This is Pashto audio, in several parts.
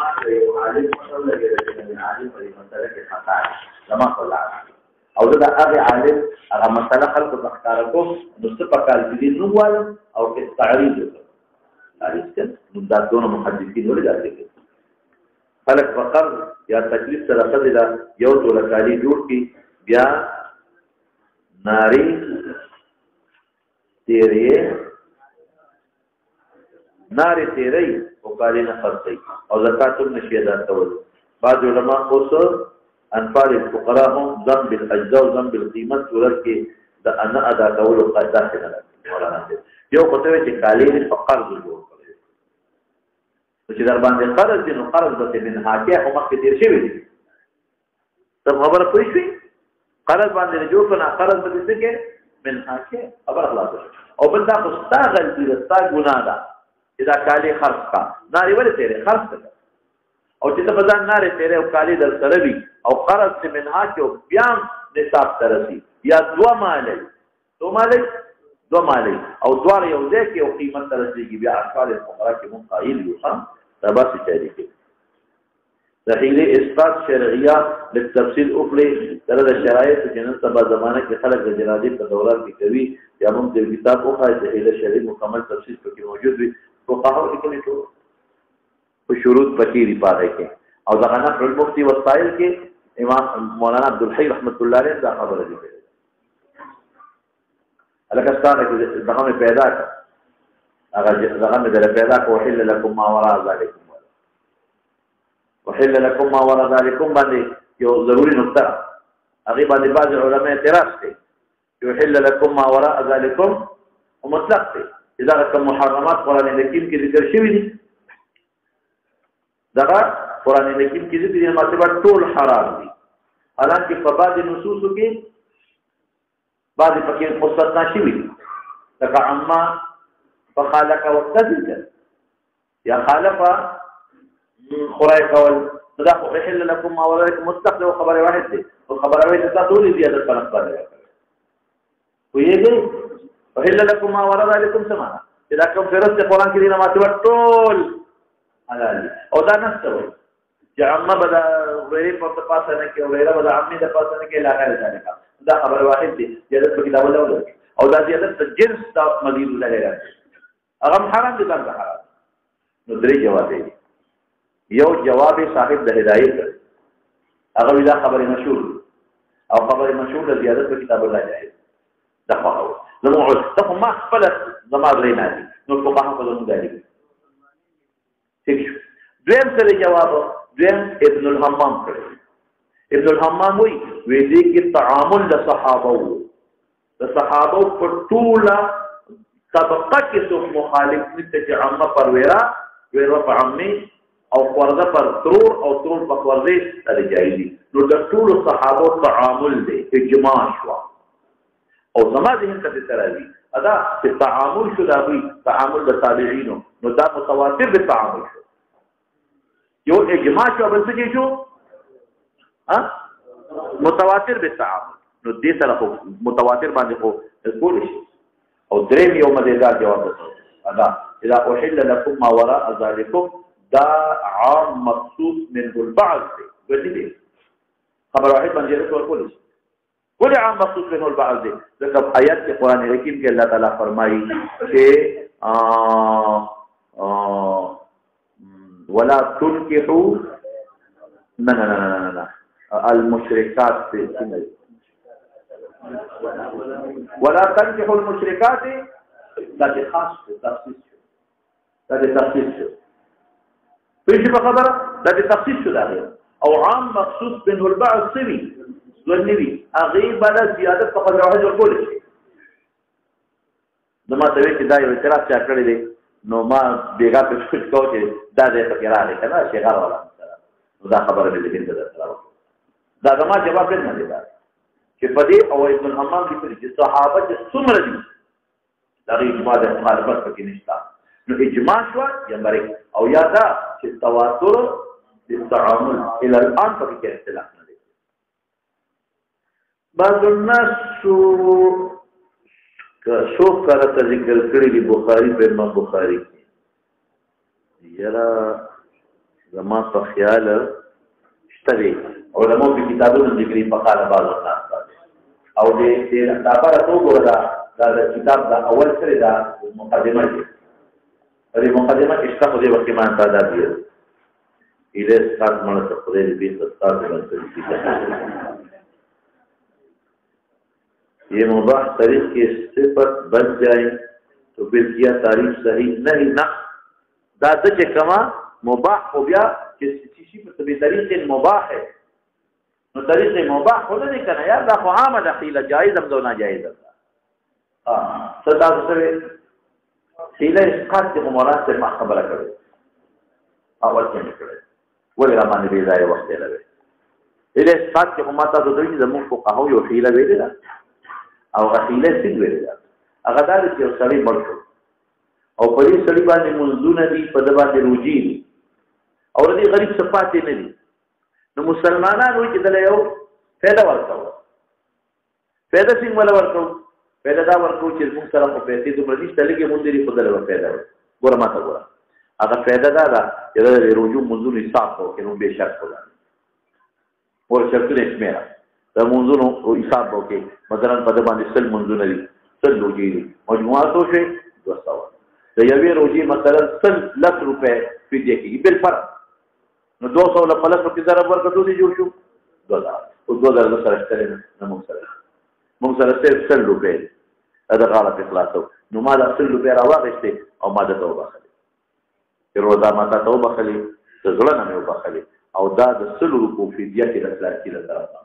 ما یو عالم مطلب لګیږي چې عالم په مسله کې خطا لما کولا او دا هغه عالم هغه مسله خلق تختار کو نو څه په کال کې نو وایي او کې تعریض وکړي نو دا ټول محدثین ولې خلق فقر یا تکلیف سره قضا یو ټول کالی جوړ کی بیا ناری تیرې ناری تیرې او کالی نه خرڅي او زکات نشي ادا کول بعض علما اوس انفال الفقراء هم ذنب الاجزاء ذنب القيمه ورکه د انا ادا کول او قاعده نه مولانا یو کوته چې کالی فقر جوړ چې در باندې قرض دي نو قرض به من حاکه او مخکې تیر شوی دي ته خبره پوه شئ قرض باندې جوړ کړه قرض به څه کې من حاکه خبر خلاص او بل دا مستا غلطي ده تا ګناه ده چې دا کالی خرڅ کا ناری ولې تیرې خرڅ کړه او چې ته بدن ناری تیرې او کالی در سره وي او قرض من حاکه او بیا نصاب ترسي یا دوا مالي دو مالي او دوار یو ځای کې او قیمت ترسيږي بیا اطفال الفقراء کې مون قائل یو ها دا بس چاري کې تحیل اسقاط شرعیه للتفصيل اخرى تر د شرایط جنن سبا زمانه کې خلک د جنازې په دوران کې کوي یا موږ د کتاب او خاصه تحیل شرعي مکمل تفصیل پکې موجود وي فقهاء لیکلي ټول په شروط پکې ری پاره کې او دا غنا پر مفتي وسایل کې امام مولانا عبدالحی رحمت الله علیه دا خبره دي الکستانه کې دغه پیدا کړ هغه دغه در پیدا کو حل لكم ما وراء ذلك وحل لكم ما وراء ذلك باندې یو ضروری نقطه هغه باندې بعض علماء اعتراض کوي يحل لكم ما وراء ذلك ومطلق دی اذا کوم محرمات قران حکیم کې ذکر شوی دي دغه قران حکیم کې ذکر دي مطلب ټول حرام دي حالانکه په بعض نصوص کې بعض پکې مستثنا شوی دي لکه عما فخالق وقتذل یا خالق خورای کول دا خو حل لكم ما وراء مستقل خبر واحد دی او خبر واحد تاسو ولې زیاده فرق پاره ویږي حل لكم ما وراء ذلك سمعنا اذا کوم فرض قرآن کې نه ماته ټول حلال او دا نستوي چې عما بدا غیر په پاسه نه کې غیر بدا عمي د پاسه نه کې لا غیر ذلك دا خبر واحد دی زیاده په کتاب ولا او دا زیاده جنس دا مزید ولا غیر هغه حرام دي دا حرام نو درې جواب دی یو جواب صاحب د هدایت هغه دا خبره مشهور او خبره مشهور د زیادت په کتاب الله جاهز دا خو نو ته ما خپل زما غرینا دي نو په هغه په زموږ دی ٹھیک شو دویم سره جواب دویم ابن الحمام کړی ابن الحمام وی دې کې تعامل د صحابه په ټوله طبقه کې څوک مخالف نشته چې عامه پر ویرا په عامي او ورده پر ترور او ترور په ورده سره جایدي نو د ټول صحابه تعامل دی اجماع شو او زما ذهن ته ترازی ادا چې تعامل شو دا وی تعامل د تابعینو نو دا متواتر به تعامل شو یو اجماع شو بل څه شو متواتر به تعامل نو دې سره متواتر باندې خو کول شي او درې یو مدیدار جواب ادا اذا احل لكم ما وراء ذلكم دا عام مخصوص منه البعض دی ولې خبر واحد باندې ورکول شي ولې عام مخصوص منه البعض دی ځکه آیات کې قران حکیم کې الله تعالی فرمایي چې ولا تنكحوا نه المشركات ولا تنكحوا المشركات دا خاص تخصیص فيش بخبره لا تخصيص شو ده او عام مخصوص بينه البعض سوي والنبي اغيب بلا زياده فقط واحد ورکول شي نو ما ته وی چې دا یو اعتراض چا کړی دی نو ما بیګا په فکر کوم چې دا دې فکر راځي کنه شي غار ولا نو دا خبره دې کې ده دا زما جواب نه دی دا چې په دې او ابن الحمام کې صحابه چې څومره دي دا اجماع د مخالفت پکې نشته نو اجماع شو یمبري او یا دا چې تواتر بالتعامل الى الان پکې اختلاف نه دی بعض الناس شو کړه ذکر کړی دی بخاری په امام بخاری کې یرا زما په خیال شته دی علماء په کتابونو ذکر په قاله بعض الناس او دې دا لپاره ته وګوره دا کتاب دا اول سره دا مقدمه دی دې مقدمه کې څه په دې وخت ما ته دا دی इधर साथ मन से खुदे भी सत्ता ये मुबाह तारीफ की सिफत बन जाए तो फिर किया तारीफ सही नहीं ना दादा के कमा मुबाह हो गया किसी चीज पर तभी तरीके मुबाह है तो तरीके मुबाह होने नहीं करना यार दा आम दखीला जायज हम दोना जायज हां सदा से सीले इसकात के उमरा से खबर करे اول کې نکړي ولې را باندې بي ځای وخت لګي دې سات کې هم تاسو دوی زموږ په قهوه یو خیله ویل او غیله څنګه ویل هغه دا چې یو سړی مړ شو او په دې سړي باندې منځونه دي په دبا دي روجي دي او دې غریب صفات نه دي نو مسلمانانو چې دل یو پیدا ورکو پیدا څنګه ولا ورکو پیدا دا ورکو چې موږ سره په پیسې دومره نشته لګي مونږ دې په دل پیدا ګور ماته ګور هغه پیدا دا چې د رجوع منځونو حساب وکړو به شرط ولاړ اور شرط نه اسمه دا منځونو حساب وکړي مثلا په دې باندې سل منځونه دي سل روجي دي مجموعه تو شي 200 د یوې روجي مثلا 100 لک روپے فدیه کیږي بل فرق نو 200 له پلس په ضرب ورکړو دي جوړ شو 2000 او 2000 سره ستل نه موږ سره 100 روپے دا غلط اخلاصو نو ما دا 100 روپے راوغسته او ما دا توبه روزه ماته توبه خلی زړه نه مې وبخلی او دا د سلو روپو فدیه کې د اخلاقي له طرف نه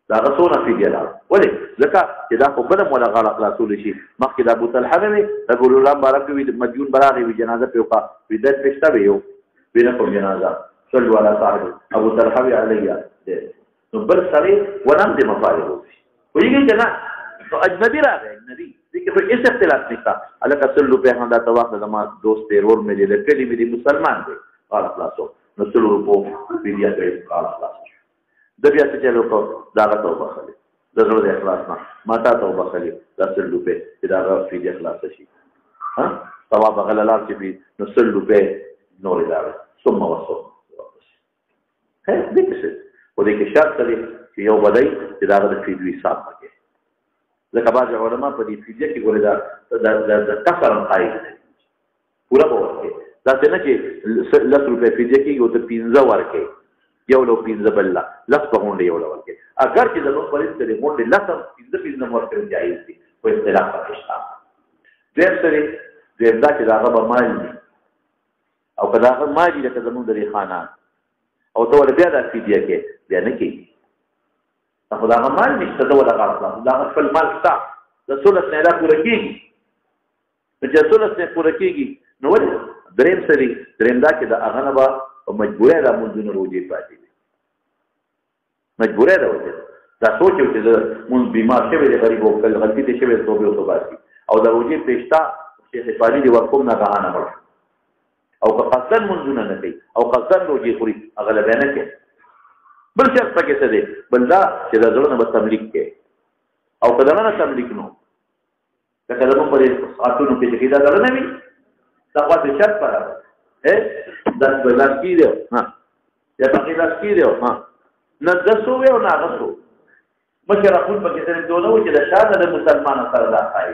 دا غسونه فدیه ده ولې ځکه چې دا خو بل مولا غلط خلاصول شي مخکې د ابو طلحه مې رسول الله مبارک وي مديون براغي وي جنازه په وکا بدت پښتا ویو بنا کوم جنازه صلوا علی صاحب ابو طلحه علیه نو بل سره ونم دې مفاعل وي ویږي جنا تو اجنبی راغی اجنبی دیکھیں پھر اس اختلاف نہیں تھا اللہ کا سلو پہ ہم داتا وقت زمان دوست رول میں لے کلی میری مسلمان دے قال اخلاصو نسلو روپو بیدیا کرے قال اخلاصو دبیا سے چلو کو داغا توبہ خلی دزر دے اخلاصنا ماتا توبہ خلی دا سلو پہ داغا فیدی اخلاص شی ثواب غلالات چی بھی نسلو پہ نور داغا ثم وصو ہے دیکھ سے وہ دیکھ شرط کری کہ یو بدائی داغا دا فیدوی صاحب مگے ځکه بعض علماء په دې فدیه کې ګوري دا کفر قایل دي پورا ورکړي دا څنګه چې 10 روپے فدیه کې یو د 15 ورکړي یو له 15 بل لا په غونډه یو ورکړي اگر چې د نو پرې ته غونډه لا 15 ورکړي جایز دي په اصطلاح کې ډېر سره ډېر دا چې دا غو مال دي او کدا غو مال دي لکه زموږ د خانان او ته ول بیا د فدیه کې بیا نه کېږي خدا مال نشته دا ولا غلط دا خپل مال تا د ثلث نه لا پوره کیږي چې ثلث نه پوره کیږي نو ولې دریم سری دریم دا چې دا هغه به مجبوره ده مونږ نه روزي پاتې مجبوره ده وته دا سوچو چې مونږ بیمار شوی دی غریب او کل غلطی دي شوی توبه او توبه او دا روزي پېشتا شیخ پانی دی ورکوم نه غاانه مړ او که قصدن مونږ نه کوي او قصدن روزي خوري اغلب نه کوي بل شرط پکې څه دی بل دا چې د زړه نه تملیک کې او کله نه تملیک نو لکه زموږ په ساعتونو کې چې دا غل نه وي دا خو د شرط پر ہے د بلاس کې دی ها یا پکې لاس کې دی ها نه د سو وي او نه غسو مشر خپل پکې سره دونه و چې د شاده د مسلمان سره دا خای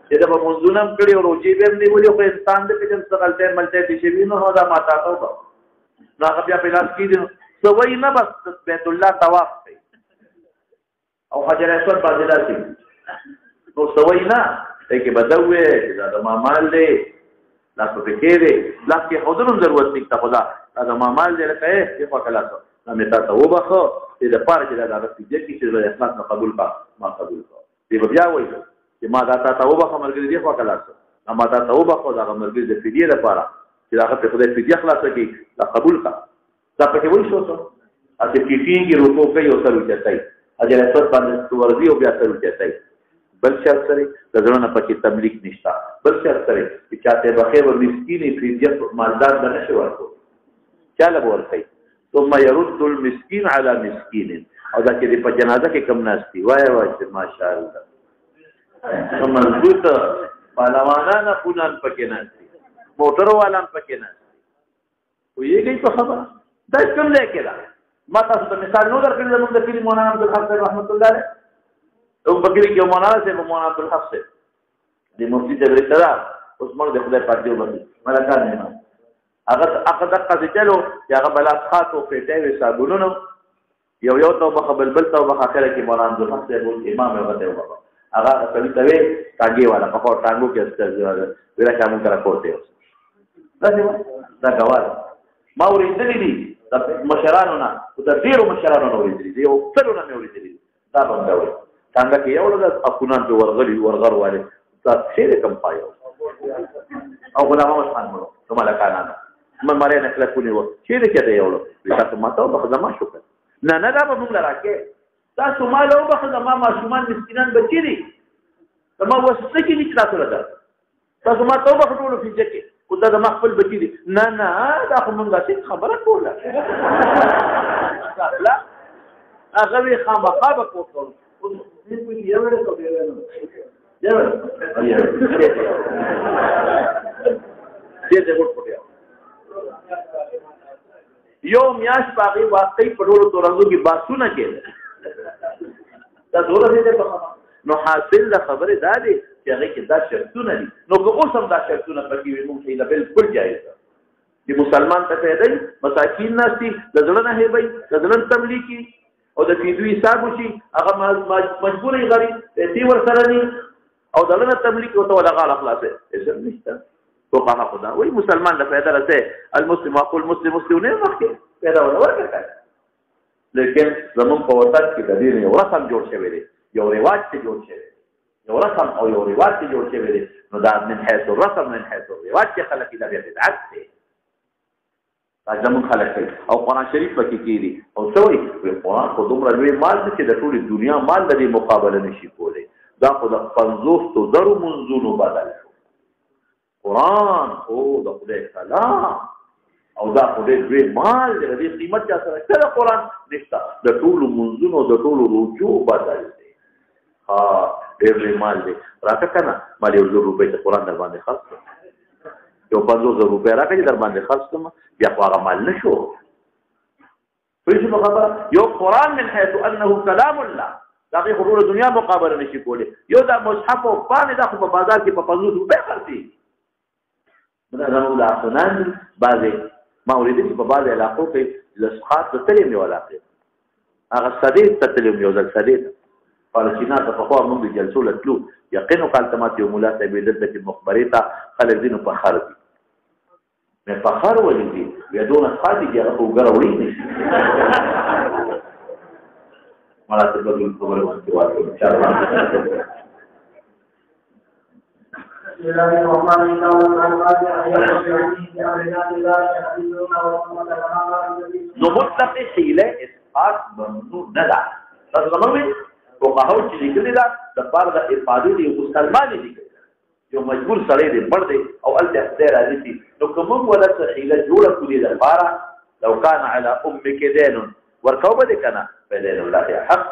چې دا منځونم کړي او روجي به نه ولي خو انسان دې چې څه غلطه ملته دي شي نو دا ماته توبه نو هغه بیا په لاس کې دی سوي نه بس بیت الله طواف کوي او حجر اسود باندې راشي نو سوي نه کې بدوي دا د مال دی لا په کې دی لا کې حضور ضرورت نشته خدا دا مال دی لکه یې په کلاس نو مې تاسو وبخو دې د پاره چې دا د دې کې چې د اخلاص نه قبول کا ما قبول کا دې بیا وایي چې ما دا تاسو وبخو مرګ دې په کلاس ما تاسو وبخو دا مرګ دې فدیه لپاره چې دا په خدای فدیه خلاص کی دا قبول کا دا پکې وایي شو اته کیږي رکوع کوي او سر وچتای اجر اسود باندې ورځي او بیا سر وچتای بل شرط سره د ځړنه پکې تملیک نشتا بل شرط سره چې چاته بخیر او مسکینی فدیه مالدار نه شي ورکو چاله ورکي ثم يرد المسكين على مسكين او دا چې په جنازه کې کم ناشتي وای ماشاءالله ثم البوت پهلوانا نه پونان پکې ناشتي موټر والا پکې نه ویږي په خبره دا کوم ځای کې ده ما تاسو ته مثال نو درکړم زموږ د کلي مولانا عبدالحق رحمت الله علیه او په کلي کې مولانا صاحب مولانا عبدالحق صاحب د مفتي صاحب رسول اوس موږ د خدای پاک دی وبخي ملکان نه هغه دقه چلو چې هغه بلاس خاطو پیټې وي صابونونو یو توبه قبل بل توبه اخره کې مولانا عبدالحق صاحب امام یو غته وبخي هغه سړی ته وی ټانګي والا په ټانګو کې استاذ ویلا کوم کرا کوته دا غوال ما ورېدلې دي د مشرانو نه او د ډیرو مشرانو نه ورېدلې دي او څلو نه ورېدلې دا باندې وي څنګه کې یو د اپونان په ورغر والے تاسو شي کوم پایو او غلام خان مړو نو ملکانه من مړې نه کله کونی و چې دې کې یو تاسو ماته په خدمت شو نه دا به موږ راکې تاسو ما له په خدمت ما شومان مسکینان بچی دي ما وسته کې نه تاسو راځه تاسو ما ته په خپل فيجه کې او دا د خپل بچی دي نه دا خو مونږه څه خبره کوله لا هغه وی خامخا به کوو دې په یو ډول کوي یو میاش باغی واقعي په ډول تورنګو کې باسونه کې دا ډول دې په نو حاصل د خبره دا دی چې هغه کې دا شرطونه دي نو که اوس هم دا شرطونه پکې وي موږ ته بالکل جایز ده چې مسلمان ته پیدا مساکین ناسي د زړه نه هیبي د زړه تملیکي او د فیدوی حساب شي هغه مجبوري غریب پیسې ور سره ني او د زړه تملیک او ته لغا اخلاصه اسم نشته تو قاها خدا وای مسلمان له پیدا راته المسلم اقول مسلم مسلمونه مخکې پیدا ورکړه لیکن زمون په وطن کې د دې یو رسم جوړ شوی دی یو رواج ته جوړ شوی یو رسم او یو رواج ته جوړ شوی دی نو دا من حيث الرسم من حيث الرواج چې خلک دا بیا بدعت دي زمون خلک او قرآن شریف پکې کېږي او څوی قرآن خو دومره لوی مال دی چې د ټولې دنیا مال د مقابله نشي کولی دا خو د 50 درو منځونو بدل قرآن او د خدای کلام او دا خو ډېر لوی مال دی د قیمت چا سره کله قرآن نشته د ټولو منځونو د ټولو رجوع بدل دی ها ډېر لوی مال دی راکه کنه مال یو 1,000 روپۍ ته قرآن در باندې خرڅ کړه یو 50,000 روپۍ راکړي در باندې خرڅ کړم بیا خو هغه مال نشو پوه خبره یو قرآن من حيث انه كلام الله دا خو ټول دنیا مقابله نشي کولی یو دا مصحف او باندې دا خو په بازار کې په 50 روپۍ خرڅي دا زموږ د افغانان بعضې ما اوریدلي په بعضې علاقو کې لسخات ته تللی یم یو علاقې هغه سدې ته تللی یم یو ځل سدې ته فالسطینات ته پخوا موږ د جلسو له تلو یقین وکړ ته ماته یو ملا صاحب یې دلته چې مخبرې ته خلک ځي نو فخر دي مې فخر ولې دي بیا دونه ښه دي چې هغه خو اوږه راوړی نه شي مړه ته به دلته خبرې باندې واچوم انشاءالله نو مطلق حیله اسقاط ممنوع نه ده تاسو زموږ فقهاو چې لیکلي ده د پاره د افاده دی مسلمان دي یو مجبور سړی دی مړ دی او الته خدای راځي شي نو کوم ولا حیله جوړه کړی ده پاره لو كان على امك دين ورکو به کنه فدين الله حق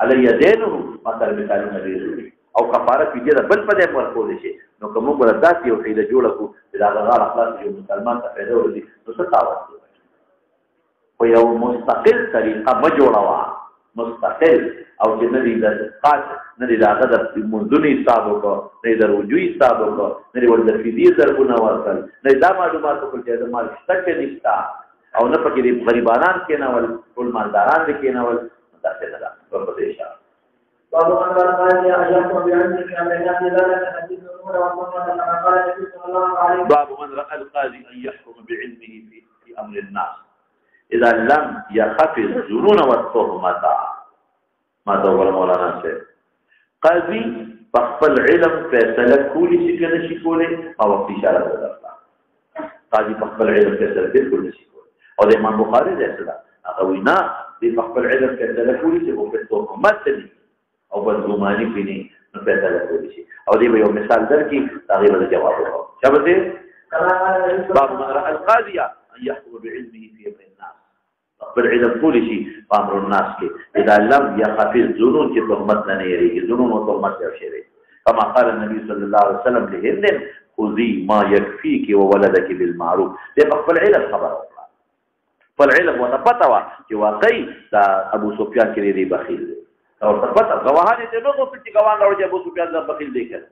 علي دينه مثلا مثال نبی او کفاره پیډه بل په دې ورکول شي نو کوم ولا داسې یو حیله جوړه کو دا غار اخلاص یو مسلمان ته پیدا وردي نو څه تاوان خو یو مستقل طریقه ما جوړوا مستقل او چې نه دي د خاص نه دي هغه د منځونی حساب وکړه نه د رجوعي حساب وکړه نه ول د فدیه ضربونه ورکړل نه دا معلومات په چې د مال شته نشتا او نه پکې د غریبانان کې نه ول ټول مالداران دي کې نه ول تاسو نه دا په دې شان باب ان قال يا ايها بعلمك بينات ذلك حديث الامور وقال قال النبي صلى الله عليه وسلم باب من راى القاضي ان يحكم بعلمه في امر الناس اذا لم يخف الظنون والتهمات ما دور مولانا سے قاضي بخفل علم فیصله کولی شي کنه شي کولی او وخت اشاره درته قاضي بخفل علم فیصله بالکل نشي کولی او د امام بخاري ځای هغه وینا د بخفل علم فیصله کولی شي او په تهمت دي او بدګماني پینی نو فیصله کولی شي او دی یو مثال درکې تغیر د جواب ورکړو شابه باب من راى القاضي ان يحكم بعلمه في امر الناس بالعلم كل شيء امر الناس کې اذا لم يخف الظنون چې تهمت نه یریږي ظنون او تهمت یو شی دی كما قال النبي صلى الله عليه وسلم لهند خذي ما يكفيك وولدك بالمعروف دې په خپل علم خبره وکړه خپل علم ورته پته وه چې واقعي دا ابو سفیان کې دی بخیل دی او ورته پته ګواهان یې نه غوښتل چې ګواهان راوړي چې ابو سفیان دا بخیل دی کړی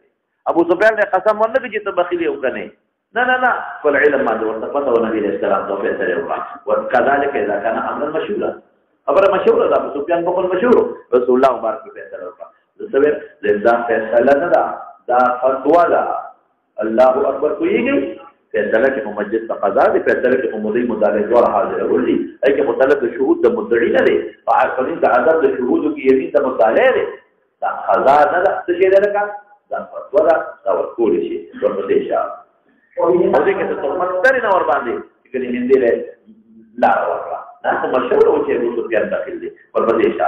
ابو سفیان نه قسم ونه کړي چې ته بخیل یې وکنې نه خپل علم باندې ورته پته و نبی علیه السلام ته فیصله وکړه وکذلک اذا كان امرا مشهورا خبره مشهوره ده ابو سفیان بخل مشهور رسول الله مبارک فیصله وکړه زبر زنده فیصله نه ده دا فتوا ده الله اکبر کویږي فیصله کې مجلس قضا دي فیصله کې مدعي مدعي دوه حاضر ولي اي کې مطلب شهود د مدعي نه دي فعارفين د عذاب د شهود کې یمین د مطالعه دي دا قضا نه ده څه شي ده دا فتوا ده دا ورکول شي ورته شي او دې کې څه مستری نه ور باندې چې هندي له لا ورکړه دا مشهور او چې ابو سفیان داخل دي ورته شي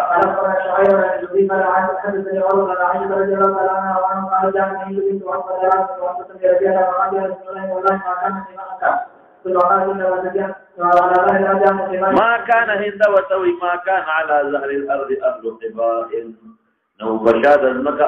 ما كان هند وتوي ما كان على ظهر الارض اهل قباء نو بشاد المكة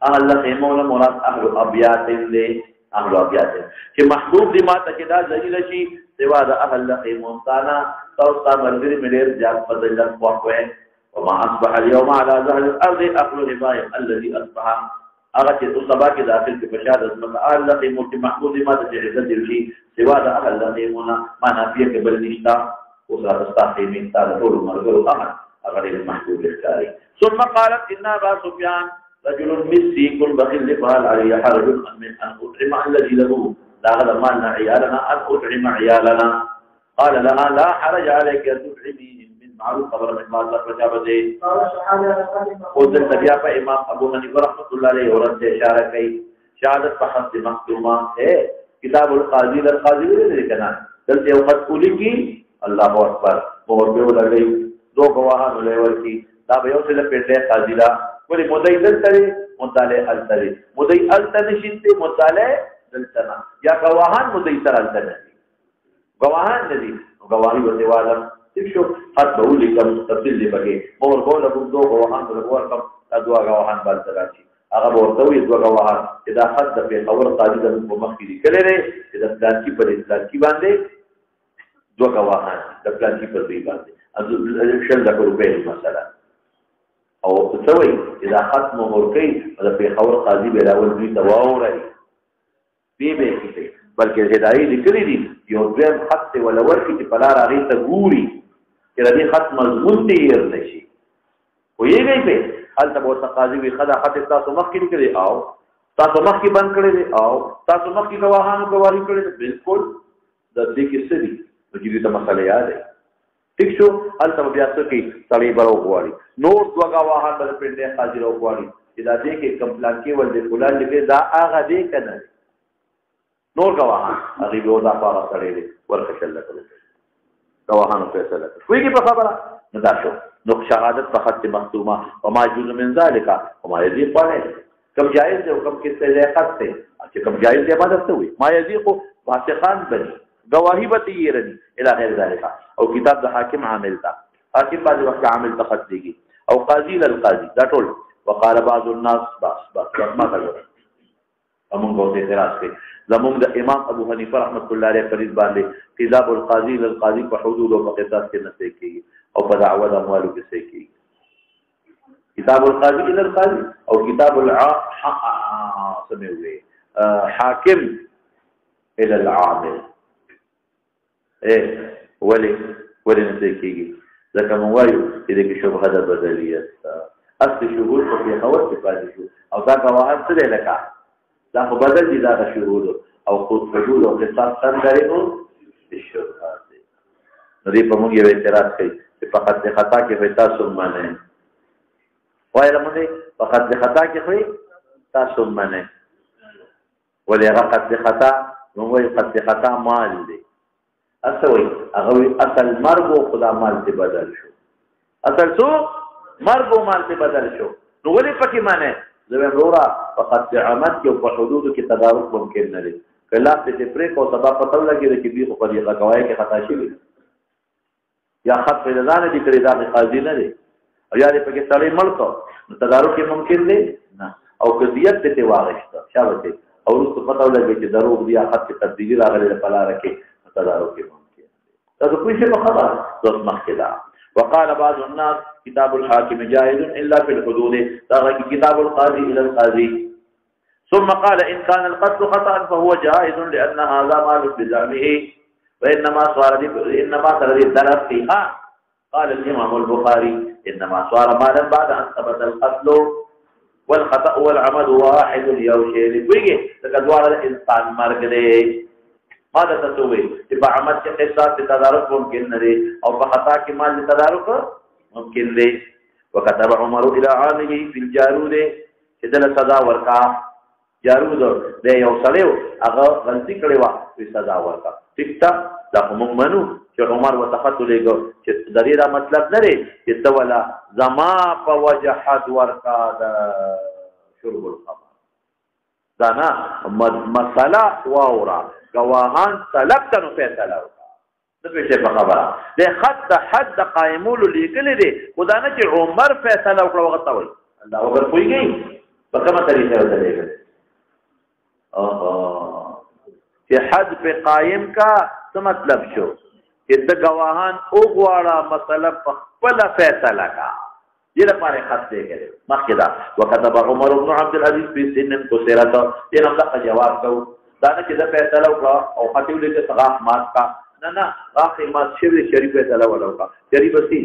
اهل خيمو مراد اهل ابيات دي اهل ابيات چې محبوب دي ما ته دا ذلیل شي سوا د اهل خيمو ثانا توسا مرغري ملير جاب بدل قوه وما اصبح اليوم على ظهر الارض اهل هباء الذي اصبح هغه چې صبا کې داخل کې بشاد المكة اهل خيمو چې محبوب دي ما ته عزت دي شي سوا د اهل خيمو معنا فيه کې بل نشتا او سره خيمين تعالی ټول مرغرو احد غير المحبوب الاختياري ثم قالت ان ابا سفيان رجل مسيك بخيل فهل علي حرج من ان اطعم الذي له لا غدا مالنا عيالنا ان اطعم عيالنا قال لها لا حرج عليك ان تطعمي من معروف خبر من ما تفجابته قلت النبي امام ابو حنیفه رحمۃ اللہ علیہ اور اشارہ کی شهادت فحص مختومہ ہے کتاب القاضی لکھنا دلتے وقت کولی کی اللہ اکبر اور به لګي دو گواهان ولور کی دا به یو څه پیټه قاضی لا ولی مدعی دلته مطالعه التری مدعی التنی شته مطالعه دلته یا گواهان مدعی سره التنی گواهان ندي گواهی ورته والا شو حد بقول لك تفصيل دي بقى اور بقول لكم دو گواهان ورکو کم دو گواهان بل تراشي هغه ورته وي دو گواهان اذا حد په خبر قاضی د مخکې کړي لري اذا پلان کی پر اسلام کی باندې دو گواهان د پلان کی پر دی باندې شل لك روپے مثلا او څوي اذا ختم ورکی د په خبر قاضي به راول دوی تواوري به کیږي بلکې هدايه لیکلي دي یو ځم خط ولا ورکی چې پلار هغه ته ګوري چې د خط مضمون دی ير نشي ویږي په حالت به قاضي وي خدا خط تاسو مخکې کړی او تاسو مخکې بند کړی او تاسو مخکې گواهانو گواهی کړی بالکل د دې کې څه دي چې دې ته مسله یاد ده ٹھیک شو البته بیا څه کې سړی برو غواړي نور دوه گواهان بل پنده حاضر غواړي چې دا دې کې کمپلان کې ول دې فلان دې دا هغه دې کنه نور گواهان هغه به دا پاره سړی دې ورکشل کړي گواهانو فیصله کوي په خبره نه دا شو نو شهادت په خط مختومه او ما يجوز من ذلك وما يضيق عليه کم جائز دی او کم کې څه خط دی چې کم جائز دی عبادت ته وي ما يضيق فاسقان بني گواہی بتی یہ رنی الہ غیر ذالک او کتاب د حاکم عامل تا حاکم بعد وقت عامل تخص دیگی او قاضی للقاضی دا ټول وقال بعض الناس بس ما کړو امون کو اعتراض کوي زموږ د امام ابو حنیفه رحمۃ اللہ علیہ فرض باندې کتاب القاضی للقاضی په حدود او قصاص کې نه کېږي او په دعوه د اموالو کې کېږي کتاب القاضی للقاضی او کتاب سموي حاکم الى العامل ولی نه کېږي ځکه مو وایو چې د شبهه د بدلیت اصل شهود په خبر کې پاتې شو او دا گواهان څه دی لکه دا خو بدل دي دا شهود او خود حدود او قصاص څنګه لري الشبهات نو دې په موږ یو اعتراض کوي چې فقط د خطا کې وي تاسو معنی وایي لمده فقط د خطا کې وي تاسو معنی ولې هغه قد خطا نو وایي قد خطا مال دی اصل اصل مرګ او خدا مال ته بدل شو اصل څو مرګ او مال ته بدل شو نو ولې پکې معنی زموږ ورا فقط عامت کې په حدود کې تدارک ممکن نه لري کله چې پرې کو سبا پته لګي چې دې په دې غواړي کې خطا شي یا خط په ځان دي کړی دا قاضي نه دی او یا دې پکې سړی ملک نو تدارک ممکن دی نه او قضیت ته واغښت شابه او رسو پتہ ولګي چې دروغ دی خط کې تبدیلی راغلی د پلار کې تدارک کې ممکن دا کوئی شی خبر دوس مخکدا. وقال بعض الناس كتاب الحاكم جائز الا في الحدود دا كتاب القاضي الى القاضي. ثم قال ان كان القتل خطا فهو جائز لان هذا مال بزعمه وانما صار الدرس فيها. قال الامام البخاري انما صار مالا بعد ان ثبت القتل والخطأ والعمد واحد يوشي لكوية تكدوار الإنسان مرقده ماذا تسوي؟ إذا عمد کے قصات تدارك ممكن لدي أو بخطا کے مال تدارك ممكن لدي. وكتب عمر إلى عامه في الجارود إذا سزا ورکا جارود ده يوصلوا أغا غلطي کڑوا في سزا ورکا تکتا دا ممنو چې عمر وتخطو لګو چې د دې دا مطلب نه دی چې تولا زما په وجه حد ورکا د شرب الخمر دا نه مسله واورا گواهان طلب نو فیصله وکړه د پېښې په خبره د خط حد قائمول لیکل دي خدا نه چې عمر فیصله وکړه وخت وي الله وګر کوي په کومه طریقه ودرېږي چې حد په قائم کا څه مطلب شو چې د گواهان او غواړه مسله په خپل فیصله کا دې لپاره خط دی کړي مخکې دا. وكتب عمر بن عبد العزيز في سن قصيرة دې نو جواب کو دا نه چې د فیصله وکړه او خطیو لیکه صغاف مات کا نه راخي مات شوی شریف فیصله وکړه شریف سي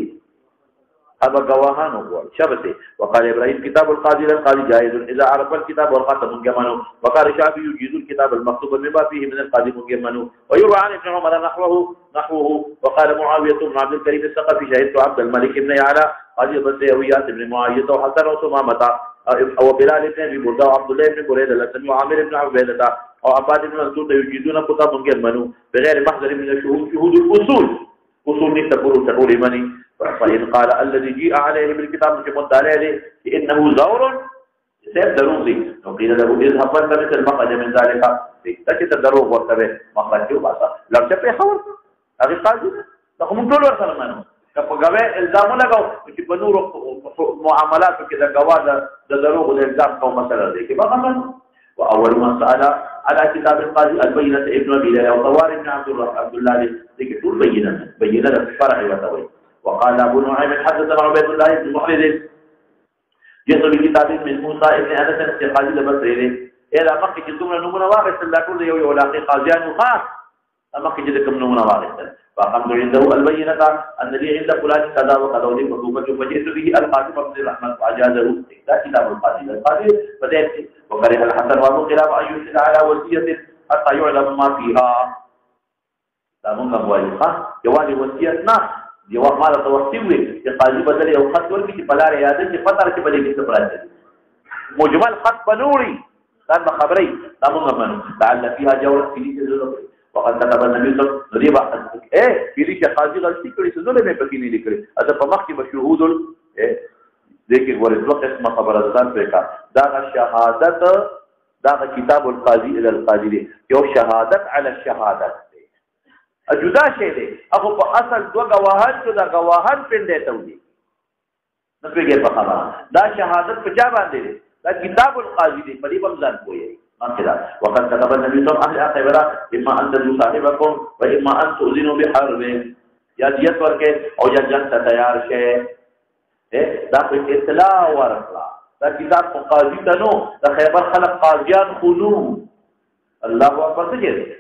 ابا گواهان وګور شبته. وقال ابراهيم كتاب القاضي للقاضي جائز اذا عرف الكتاب والخاتم منجمن. وقال الشافعي يجيز الكتاب المكتوب مما فيه من القاضي منجمن. ويروى عن ابن عمر نحوه. وقال معاويه بن عبد الكريم الثقفي شهدت عبد الملك بن يعلى قاضي بصيرويات بن معاويه وحسن وسمامه او بلال بن ابي برده وعبد الله بن بريده الاسلمي وعامر بن عبيده او عباد بن منصور يجيزون كتاب منجمن بغير محضر من الشهود شهود الاصول نتبرو تقول مني. فإن قال الذي جاء عليه بالكتاب مشمد عليه إنه زور سيف دروغي وقيل له اذهب فانت مثل ما قد من ذلك تجد الدروغ وارتبه ما قد باسا لو شپه خبر هغه قاضي ته موږ ټول ورسره منو که غوې الزام لګاو چې په نور معاملاتو کې د غوا د دروغ د الزام کوم مسله ده کې بغمن. واول ما سأل على كتاب القاضي البينة ابن ابي ليلى وطوار بن عبد الله ذيك طول بينة الشرع وتوي. وقال ابو نعيم حدثنا عبيد الله بن محمد جزء بكتاب من موسى ابن انس القاضي البصري الى مكه جزء نمونه واغس الله كل يوم ولاقي قاضيان وخاص مكه جزء كم نمونه واغس. فقام عنده البينة ان لي عند فلان كذا وكذا ولي مطلوبه فجئت به القاضي بن الرحمن فاجازه ذا كتاب القاضي بدأت. وكره الحسن وابو خلاف ان يشهد على وصيه حتى يعلم ما فيها لا من وايقا جواز وصيتنا جواب مال توصي وي چې قاضي بدل یو خط ورکړي چې بلار یاد چې پتر کې بلې کې څه مجمل خط بنوري دا خبري دا موږ منو لعل فيها جواب في دې. وقد كتب النبي صلى الله عليه وسلم في دې قاضي غلطي کړي څه نه مې پکې نه لیکلي اته په مخ کې مشهود دغه ورته قسمه خبره ځان پېکا دا شهادت دا کتاب القاضي الى القاضي دی یو شهادت على الشهادت اجدا شی دی هغه په اصل دو گواهان چې دا گواهان پندې ته ودی نو پیږي په خبره دا شهادت په چا باندې دی دا کتاب القاضي دی په دې بمزان کوی ماکدا. وقد كتب النبي صلى الله عليه وسلم اما ان تجوا صاحبكم واما ان تؤذنوا بحرب یا دیت ورکه او یا جنگ ته تیار شه دا په اطلاع ورکړه دا کتاب په قاضي ته نو د خیبر خلق قاضیان خونو الله اکبر څه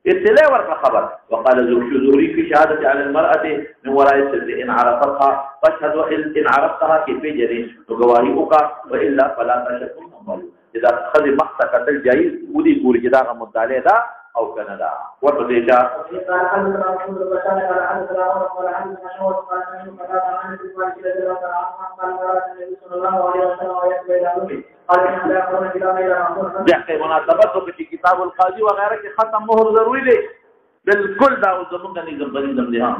اطلاع ورقه خبر. وقال زهري في شهادة على المرأة من وراء السر إن عرفتها فاشهد إن عرفتها كيف جري وجواهرك وإلا فلا تشك المعمل. إذا خذ محتك الجايز ودي يقول كذا مدعي دا أو كندا وتديجا. بيحكي مناسبته في كتاب القاضي وغيره ختم مهر ضروري ليه بالكل دا زمون کا نظام بنظام دی ہاں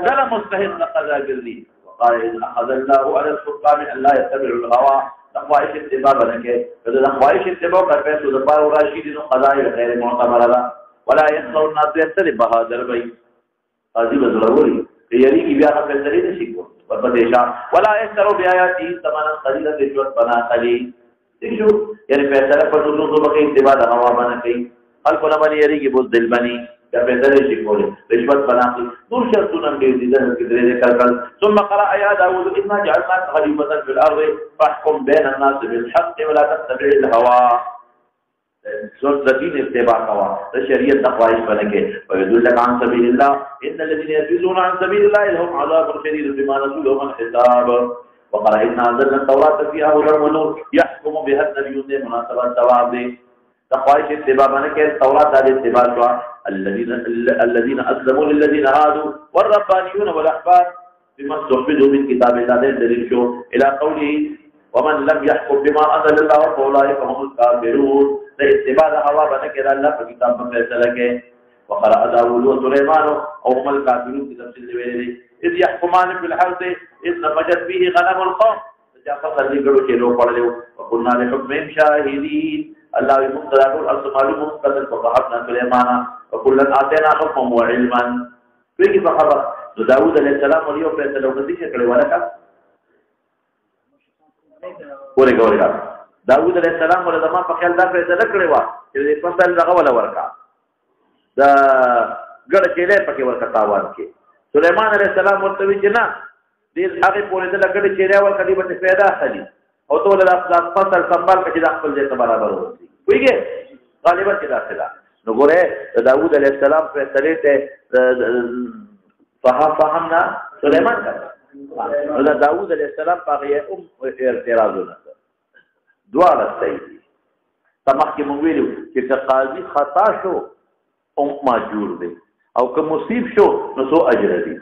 لا مستحيل قضاء بالدين. وقال إن أخذ الله على الحكام أن لا يتبع الهوى خواهش اتباع بنکه اذا خواهش اتباع کرتے تو دبار راشدین قضاء غیر معتبر ولا يخلو الناس يختلف بهذا البيت قاضي ضروري یریږي بیا هغه فیصلې نشي کولی ورپسې شا ولا یشتروا بآیاته ثمنا قلیلا رشوت بنا خلی شو یعنی فیصله په نصوصو باندې اتباع د هوا باندې کوي خلکو نه باندې یریږي بوز دل باندې دا فیصلې شي کولی رشوت بنا خلی نور شرطونه دې دې کې درې کړل ثم قرأ يا داود إنا جعلناك خليفة في الأرض فاحكم بين الناس بالحق ولا تتبع الهوى دین اتباع کوا شریعت تخواہش بنے کے ويدلك عن سبيل الله ان الذين يصدون عن سبيل الله لهم عذاب شديد بما نسوا يوم الحساب وقال إن أنزلنا التوراة فيها هدى ونور يحكم بها النبيون مناسبة ثواب تخواہش اتباع بنے کے تورات دال اتباع شوا الذين أسلموا للذين هادوا والربانيون والأحبار بما استحفظوا من كتاب الله دليل شو إلى قوله ومن لم يحكم بما أنزل الله فأولئك هم الكافرون اتباع هوا بنا کے اللہ پر کتاب میں فیصلہ کے وقرأ داود وسليمان وهم الكافرون في تفسير ویلي اذ يحكمان في الحرث اذ نفجت فيه غنم القوم جاء فصل ذكروا چلو پڑھ لو وقلنا لحكمهم شاهدين الله المنتظر الارض معلوم مستقل وقحبنا سليمان وكلا آتينا حكما وعلما فيك فخبر داود علیہ السلام ولیو فیصلہ وکړي چې کړي ورکا ورګا داود علیہ السلام ولې ما په خیال دا فیصله کړې و چې فصل دغه ولا ورکا دا ګړ کې له پکې ورکا تاوان کې سليمان علیہ السلام ورته وی چې نه دې هغه پورې د لګړ چې له ورکا دی به پیدا خلی او ته له فصل سنبال کې د خپل ځای ته برابر وځي ویګه غالبا کې داخله نو ګوره داود علیہ السلام فیصله ته فهمنا سليمان نو داود علیہ السلام په یې اعتراضونه دواړه صحیح دي تمخکې مونږ ویلو چې قاضي خطا شو او ماجور دی او که مصیب شو نو سو اجر دی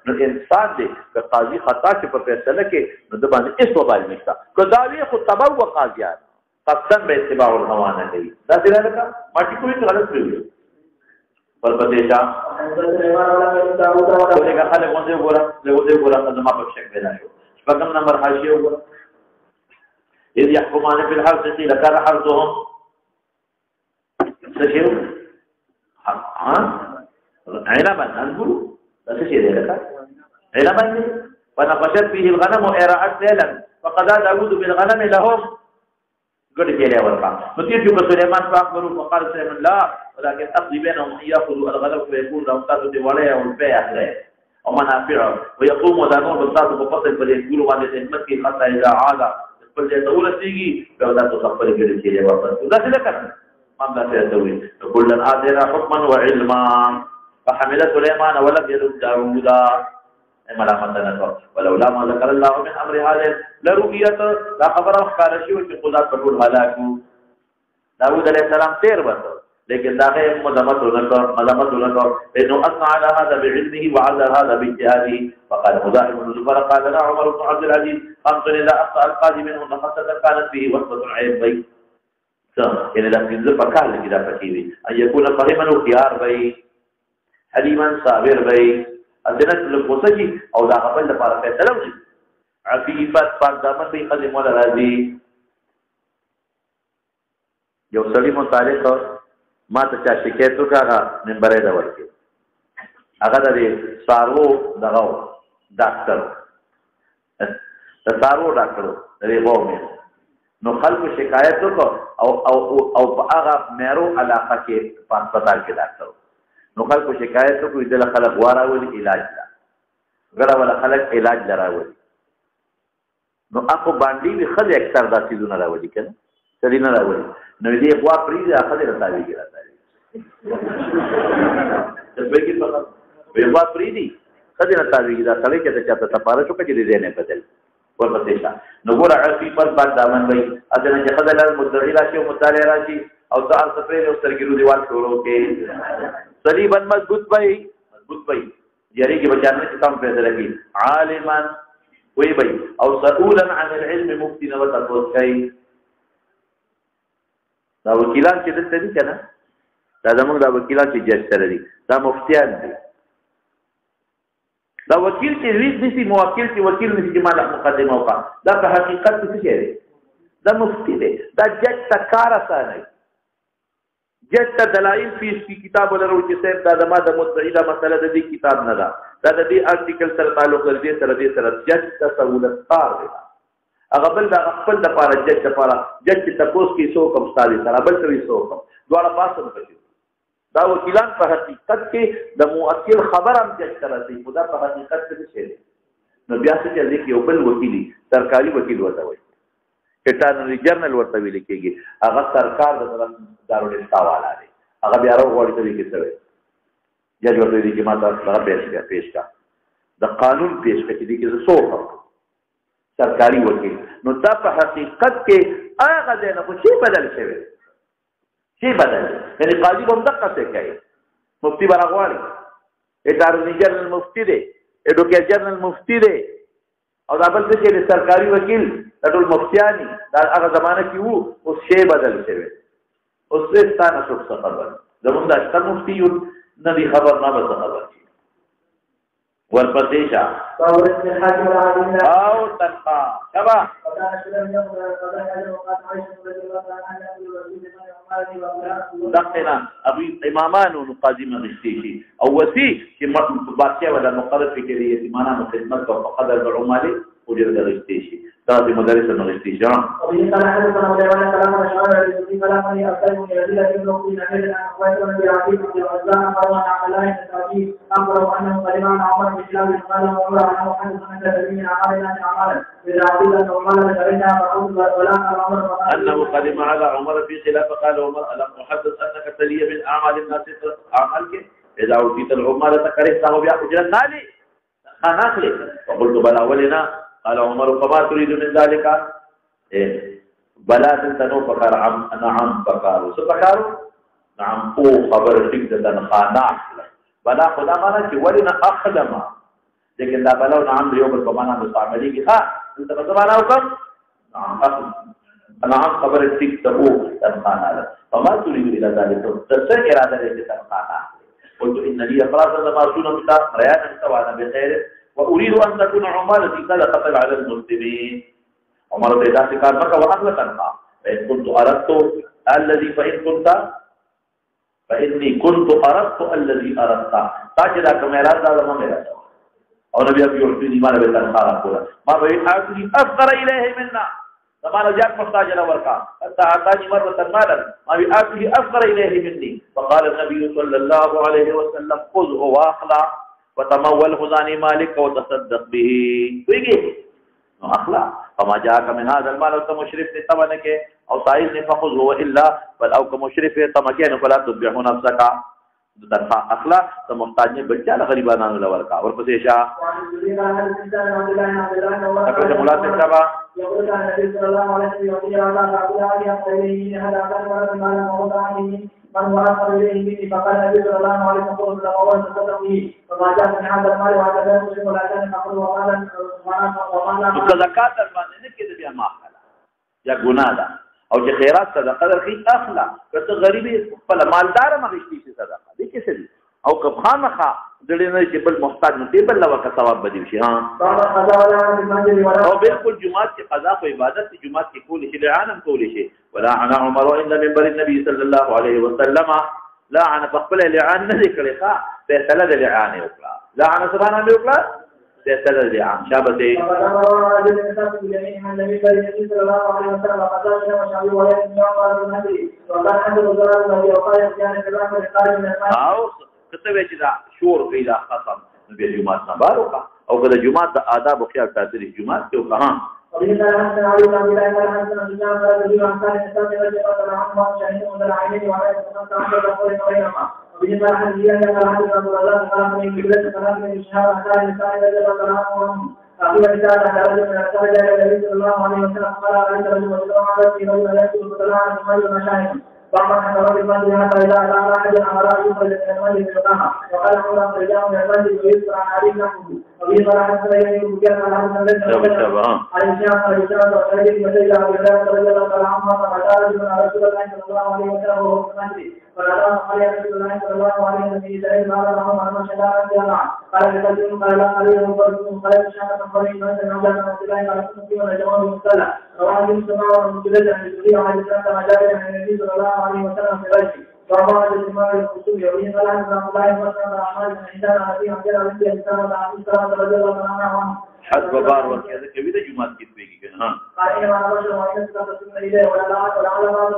نو انسان دی که قاضي خطا شي په فیصله کې نو د باندې هیڅ وبال نشته که داوی خو تبع و قاضیان قصدن به اتباع الهوا نه کوي دا څه لکه ماټي کوئی غلط ویلو پر پدې شا ولګه خلک مونږ وګورم زما په شک پیدا شو شپږم نمبر حاشیه وګورم إذ يحكمان في الحرث قيل كان حرثهم سشيو عنبا نقول لا سشيو ذلك عنبا فنفشت فيه الغنم وإرعت ليلا فقضى داود بالغنم لهم قد جاء ورقا نتيجة سليمان فأخبروا فقال سليمان لا ولكن أقضي بينهم أن يأخذوا الغنم فيكون لهم قصد ولاية والبيع عليه ومنافعه ويقوم ودانون بالصاد بفصل فليقولوا عن الإنمة حتى إذا عاد پر دې ټول سیږي دا تاسو خپل کې چې واپس دا څه لکه ما دا څه دوی کلن آتینا حکما وعلما فحمل سليمان ولم يلد داوود ملامتنا ولولا ما ذكر الله من امر هذا لرؤيت لا خبر خبر شو چې خدا په ټول هلاکو داوود علیہ السلام تیر وته لیکن داغه مذمت ولکو انه اصنع على هذا بعلمه وعلى هذا باجتهاده فقال مذاهب بن زفر قال لنا عمر بن عبد العزيز خمس اذا اخطا القاضي منهن خمسه كانت فيه وصفه عيب بي يعني لكن زفر قال لك اذا فكيوي ان يكون فهما وخيار بي حليما صابر بي ادنه للقصجي او دا قبل لپاره فیصله وشي عفيفات فردامن بي قدم ولا راضي یو سړی متعلق ما ته چا شکایت وکړه منبرې دا ورکې هغه د سارو دغه ډاکټر د سارو ډاکټر لري قومي نو خلکو شکایت وکړه او په هغه مېرو علاقه کې په هسپتال کې ډاکټر نو خلکو شکایت وکړه د خلک واراولي علاج لا غره ولا خلک علاج لراولي نو اكو باندې به خلک اکثر داسې دونه راولي کنه سړي نه راولي نو دې خوا پریږه اخلي راځي د بګي په ویوا پریدي خدای نه تاویږي دا سړی چې چاته تپاره شو کړي دې نه بدل ورپسې شا نو ګور عفي پر بعد دامن وي اذن چې خدای له مدعي راشي او مطالعه راشي او تعال سفرې او سترګې دیوال شروع کې صلیبن مضبوط وي یاري کې بچانه چې تم پیدا لګي عالما وي او سؤولا عن العلم مفتي نو تاسو کوي دا وکیلان چې دلته دي کنه دا زموږ دا وکیلان چې جج سره دي دا مفتیان دي دا وکیل چې ریس دي موکل چې وکیل نشي مالا مقدمه وکړه دا په حقیقت څه شي دی دا مفتی دی دا جج تکار اسانه جت دلایل پیش کی کتاب ولرو چې صاحب دا د ما د مدعی دا مسله د دې کتاب نه ده دا د دې ارټیکل سره تعلق لري سره جت تسهولت کار دی هغه بل د خپل د لپاره جت لپاره جت تاسو کې سو کوم ستاري سره بل څه سو کوم دواړه پاسم کوي دا وکیلان په حقیقت کې د موکل خبر هم جت سره دی خدا په حقیقت کې څه دی نو بیا څه چې یو بل وکیلی سرکاري وکیل وته وي اټارنی جنرال ورته ویل کېږي هغه سرکار د طرف دارالافتا والا دی هغه بیا راوړی ته کې څه وي جج ورته ویل چې ما تاسو پیش کا د قانون پیش کړي دي کې څه سرکاري وکیل نو دا په حقیقت کې هغه ځای نه شي بدل شوی شي بدل یعنی قاضي هم دقه څه کوي مفتی براغواړي اټارنی جنرال مفتی دی ایډوکیټ جنرال مفتی دی او دا بل څه چې سرکاري وکیل ټول مفتیانی دا هغه زمانه کې وو اوس شی بدل شوی اوس ستانه څه خبر زمونږ د اکثر مفتیون نه دی خبر نه به خبر ورپسې شه او تنخوا شبا دقنا ابي امامان قاضي مغشتي او وسي چې بادشاہ ولا مقرر فکري یتیمانو خدمت او قدر العمال وجر غشتي شي دا د مدرسې مغشتي شه او دې کله هغه په نوې باندې کلام شاعر دې کلام یې اصل من الذي لا يملك من غير ان اخواتنا بعقيد وزان فرمان عملان تاجي امر انه كلمان عمر بالاسلام قال امر انه حدث من الذين عملنا اعمالا اذا عبد الله لدينا ولا امر انه قدم على عمر في خلاف قال عمر الم احدث انك تلي من اعمال الناس اعمالك اذا اوتيت العمال فكرهته بها اجرا مالي انا اخلي فقلت بلى ولنا قال عمر فما تريد من ذلك بلا تنتنو فقر نعم فقارو سفقارو نعم او خبر فكرة خانا بلا خدا مانا چه ولنا اخدما لیکن دا بلاو نعم دیوبر کمانا مستعملی کی خواه انت مزمانا حکم نعم خبر فكرة او تنخانا فما تريد الى ذلك تسر ارادة لیکن تنخانا قلت ان لي افراسا لمارسونا بتا ريانا سوانا بخير واريد ان تكون عمالتي صدقه على المسلمين عمر بيدا سكار مكه واخلا تنقى فان كنت اردت الذي فاني كنت اردت الذي اردت تاجدا كاميرا دا ما میرا او نبي ابي يعطيني ما نبي تنقى ما بي اعطني افقر اليه منا لما رجعت محتاج الى ورقه حتى اعطاني مره مالا ما بي اعطني افقر اليه مني فقال النبي صلى الله عليه وسلم خذه واخلع وتمول خزاني مالك وتصدق به ويجي اخلا فما جاءك من هذا المال وتمشرف تمنك او سائل فخذه والا بل او كمشرف تمكن فلا تبيع نفسك درخا اخلا محتاج نے بچا غریبانو لورکا اور پسیشا اکرم مولا سے صاحب يقول النبي صلى الله عليه وسلم يقول الله تعالى يا قومي هذا كان ما موضعني من وراء قبله فقال النبي صلى الله عليه وسلم الله تصدقه فما جاء من هذا المال وهذا لا يشرك ولا كان نقول ومالا زکات باندې نه کېد بیا ما یا ګناه ده او چې خیرات صدقه درکې اخلا که غریبي خپل مالدار مغشتي صدقه دي کې څه او که خامخا دلې نه چې بل محتاج نه دی بل لوکه ثواب بدی شي ها او بالکل جمعات کې قضا او عبادت کې جمعات کې کول شي لعنم کول شي ولا انا عمر عند منبر النبي صلى الله عليه وسلم لا انا بقبل لعن نه کړي ښا فیصله د لعن وکړه لا انا سبحان الله وکړه فیصله د لعن شابته او کته چې دا شور پیدا خاصم نبی جمعه نه باروکا او کله جمعه د آداب او خیال ساتري جمعه ته وکړه فقال حضرت المسجد حتى إذا لا أحد أمر يخرج من المسجد بالقامة وقال عمر رجال من المسجد ويذكر عن علي نحوه وفي صلاح السليم بكير على حسن ليس عن الشام والإسلام والسليم وسيد أبي هريرة رضي الله تعالى عنه فقال رجل على رسول الله صلى الله عليه وسلم وهو في المسجد فقال عليه رسول الله صلى الله عليه وسلم في سعيد قال لهم أن شدار الجامع قال لقلبهم قال لا عليهم وقلبهم قال الشام فقالين مثلا عبد الله قال سنتي ونجمه المصطلح رواه مسلم ومسلم عن الزهري وعن الإسلام كما جاء عن النبي صلى الله عليه وسلم في غيره وما الإمام الخطيب يقول قال عن رسول الله صلى الله عليه وسلم عندنا نبي عبد الله بن سلمة عن سلمة رضي الله عنه حسب بار ورکه کوي د جمعات کې پیږي کنه ها قال إنما أنا بشر وإن تقسم إليه ولا على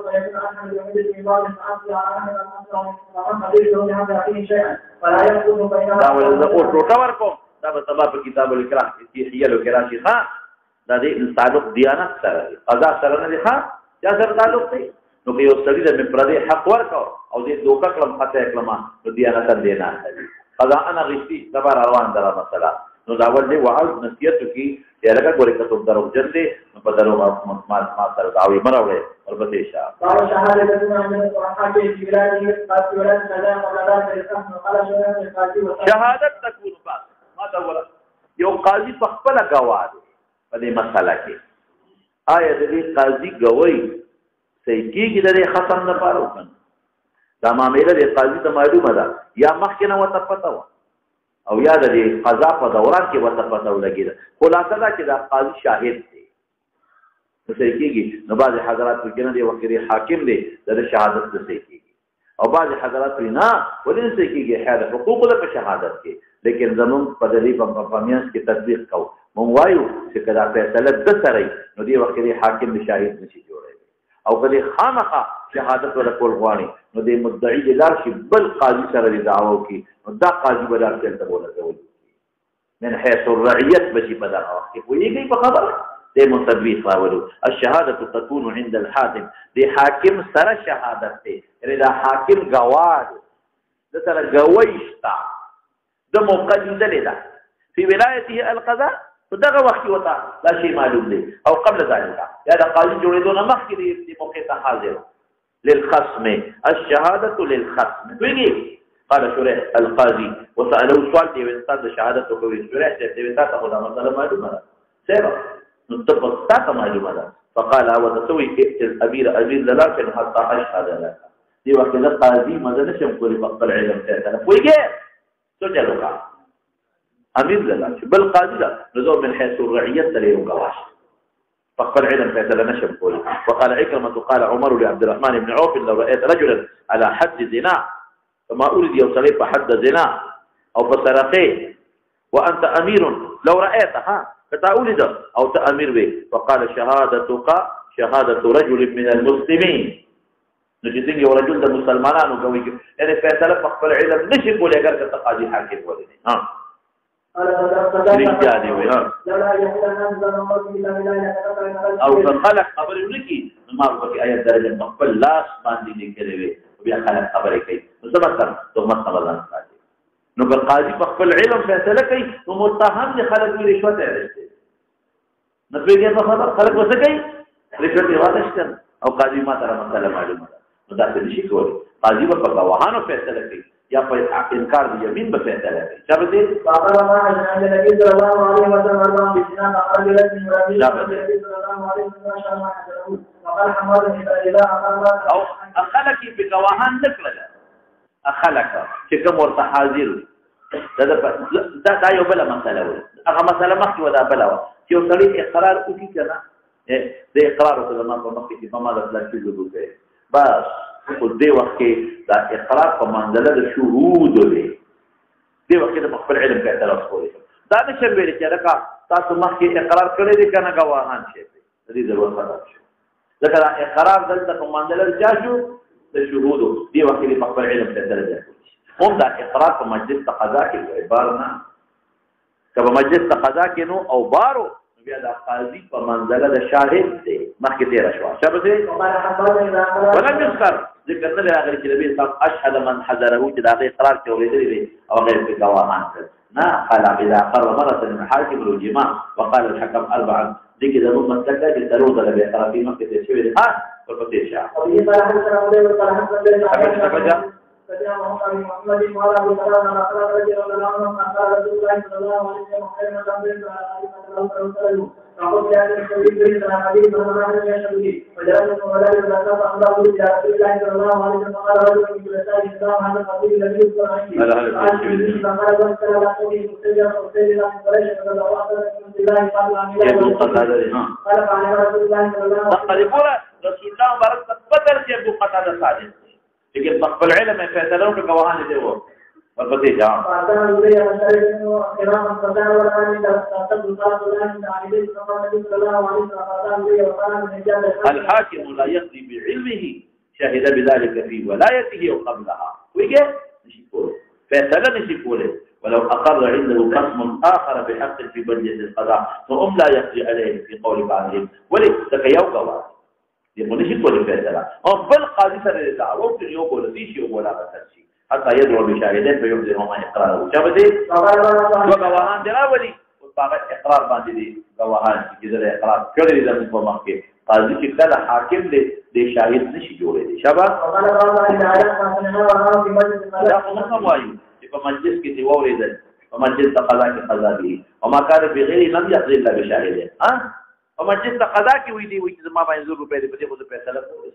فيكون أحد يومئذ في بعض الأصل على أحد الأصل ومن قدر له بهذا فيه شيئا فلا يكون بينما دا ول د او ټوټه ورکو دا په سبا په کتاب الاکراه کې حیل وکړه شي ها دا د تعلق دیانت سره قضا سره نه ښه یا سره تعلق دی نو که یو سړي د پردې حق ورکاو او دې دوکه کلم خطا کلمه نو دیانت دې نه کوي قضا انا غشتي تبع روان درا مسله نو دا ول دی وعظ نصیحت کی چې لکه ګورې کته درو جن دې په درو ما سره داوی مراوي ورپسې شاه قال شهادتنا عند الصحابه في بلاد قد ولد كذا ولا تلقى قال شهادت تكون بعد ما دا ولا یو قاضي په خپل غواړي په دې مسله کې آیا دې قاضي غوي صحیح کېږي د ختم نه پاره وکړي دا معاملې د قاضي ته معلومه ده یا مخکې نه وته پته و او یا د قضا په دوران کې وته پته ولګېده خلاصه دا چې دا قاضي شاهد دی نو صحیح کېږي نو بعضې حضرات وایي نه دی وکیل حاکم دی د شهادت نه صحیح کېږي او بعضې حضرات وایي نه ولې نه صحیح کېږي خیر حقوق ده په شهادت کې لیکن زمونږ په دې په میانځ کې تطبیق کوو مونږ وایو چې که دا فیصله ده سره نو دې وخت کې حاکم د شاهد نشي جوړولی او کله خامخا شهادت ولا کول غواړي نو د مدعي د لار شي بل قاضي سره د دعوه کوي نو دا قاضي به لار ته بوله کوي من حيث الرعیت بشي په دغه وخت کې ویږي په خبره د متطبیق راولو الشهاده تكون عند الحاكم د حاکم سره شهادت دی یعنی دا حاکم گواه د سره گویشتا د مقلد لیدا فی ولایته القضاء دغه وخت وتا لا شی معلوم دی او قبل ذلك یا د قاضي جوړېدو نه مخکې د موقع ته حاضر للخصم الشهاده للخصم ویږي قال شريح القاضي وسأله سؤال دی انسان د شهادت کوي شريح ته وتا ته خدای مسله معلومه ده سبا نو ته ته معلومه ده فقال وتسوي الامير دلالة حتى اشهد لك دی وخت د قاضي مدد نشم کولی په خپل علم ته ویږي څه چلو کا امیر دلال بل قاضي لا نزور من حيث الرعية تليه قواش فقال علم فيتلا نشم قولي وقال عكرمة قال عمر لعبد الرحمن بن عوف لو رأيت رجلا على حد زنا فما أريد يوصلي فحد زنا أو فسرقه وأنت أمير لو رأيتها فتأولد أو تأمير به فقال شهادتك شهادة رجل من المسلمين نجدين يو رجل ده مسلمان وقوي يعني فيتلا فقال علم نشم قولي أقرأ كتقاضي حاكم ولدي او خلق خبرې ونکي نو ما په آیت درجه خپل لاس باندې لیکلې وي بیا خلق خبرې کوي نو څه مطلب تهمت نه راځي نو که قاضي په خپل علم فیصله کوي نو متهم دي خلک وی رشوت اخلي نو پیږي په خبر خلک وڅ کوي رشوت یې واغشتل او قاضي ما تر مسله معلومه ده نو دا څه شي کوي قاضي په غواهانو فیصله کوي یا په انکار د یمین په فیصله کوي چې به دې بابا ما حضرت نبی صلی الله علیه وسلم بسنا قال لكن ربي صلی الله علیه وسلم وقال حماد الى او اخلك بغواهان نکړه اخلك چې کوم ورته حاضر دا یو بل مسله وي هغه مسله مخکې ودا بل و چې یو سړی اقرار وکړي کنه د اقرار سره ما په مخکې چې په ما د پلاستیک وګورئ بس په دې وخت کې دا اقرار په منزله د شهود دی دې وخت کې د خپل علم په اعتراف کوي دا نشي ویل چې راکا تاسو مخکې اقرار کړی دی کنه غواهان شي دې ضرورت پاتې شي ځکه دا اقرار دلته په منزله د شهود د شهود دې وخت کې په خپل علم په اعتراف کوي هم دا اقرار په مجلس تقاضا کې عبارت نه کله مجلس تقاضا کې نو او بارو بیا دا قاضي په منزله د شاهد دی مخکې تیر شو شابه ولم يذكر ذکر نه راغلی چې نبی صاحب اشهد من حضره چې دا اقرار کې اورېدلی دی او غیر په گواهان نه قال اذا قر مره الحاكم الجماع وقال الحكم اربعا ذکر د مسلک چې ترو د به طرفي مخکې تیر شوی دی ها ورپسې شه سيدنا محمد وعلى ابي سلام على اخلاق رجل الله عنه قال رسول الله صلى الله عليه وسلم خير من تنبيه على الله فقلت يا النبي صلى الله عليه وسلم يا شبابي وجعلت ولا يزكى الله الى رسول الله صلى الله عليه وسلم قال رجل من جلساء الاسلام هذا القبيل الذي يذكر عنه قال وسلم على قوله مستجاب وسيدنا من قريش رضي الله عنه من الله قال فعل رسول الله صلى الله عليه وسلم رسول الله مبارك بدر کې ابو قتاده صادق لیکن خپل علم فیصله وکړه گواهان دې وو ورپسې جام الحاكم لا يقضي بعلمه شهد بذلك في ولايته او قبلها ويجي نشيكول فيصله نشيكوله ولو اقر عنده قسم اخر بحق في بلده القضاء فهم لا يقضي عليه في قول بعضهم وليس كيوقوا يقول نشيكول فيصله او بالقاضي سره دعوه يقول في شيء ولا بتشي حتى يدعو بشاهدين فيبذلهما اقراره شابتي وقواهان دراولي وطاقت اقرار باندې قواهان چې د اقرار کړی د په مخ کې قاضي چې کله حاکم دې شاهد نشي جوړېدي شابه دا کومه وایي چې په مجلس کې دی وریدل په مجلس د قضا کې قضا دي او ما کار به غیر لم يقضي الا بشاهدين ها په مجلس د قضا کې وې دي چې ما باندې 100 روپے دې په دې خو فیصله کوي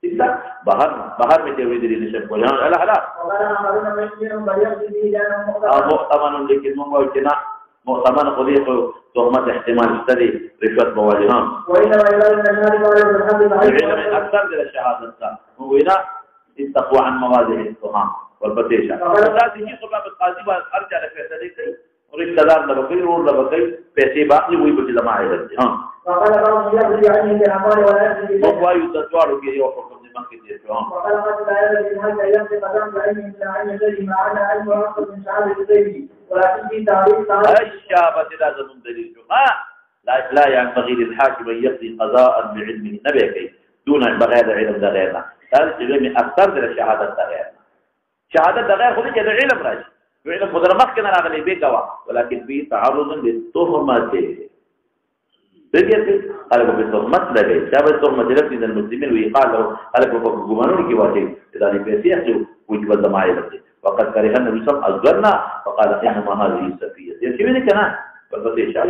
ठीक है बाहर में देवी दिली निशा को यहां अल्लाह अल्लाह मुहतमन लेकिन मंगो इतना मुहतमन खुदी को तहमत احتمال اشتري رشوت مواجهه اكثر من الشهادة هو هنا التقوى عن مواضع التهم والبتيشة فلازم يقبل بالقاضي ارجع لفیصله کوي اور اقتدار لبقي اور لبقي پیسے باقی وہی بچ جمع ہے ہاں وقال بعض يقضي عنه بالاعمال ولا يقضي بالله يتطوع به يوفق من كثير وقال قد لا يقضي هذا يقضي قدم بعلم من علم الذي ما على علم واصل من شهاده غيره ولكن في تعريف الشابه لازم دليل لا ينبغي للحاكم ان يقضي قضاء بعلمه نبي دون بغير علم غيرنا قال من اكثر من الشهاده غيرنا شهاده غير خذ كده علم راجع علم خذ مخكنا راغلي بيقوا ولكن في تعرض للتهمات بيجي قال له بالتهمات لغي شاب التهمه لك من المسلمين ويقال له قال له غمانون كي واجي اذا بيسياسي ويجب الضمائر وقد كره النبي صلى الله عليه وسلم فقال انما هذه سفيه يمكن كده بس ايش شاب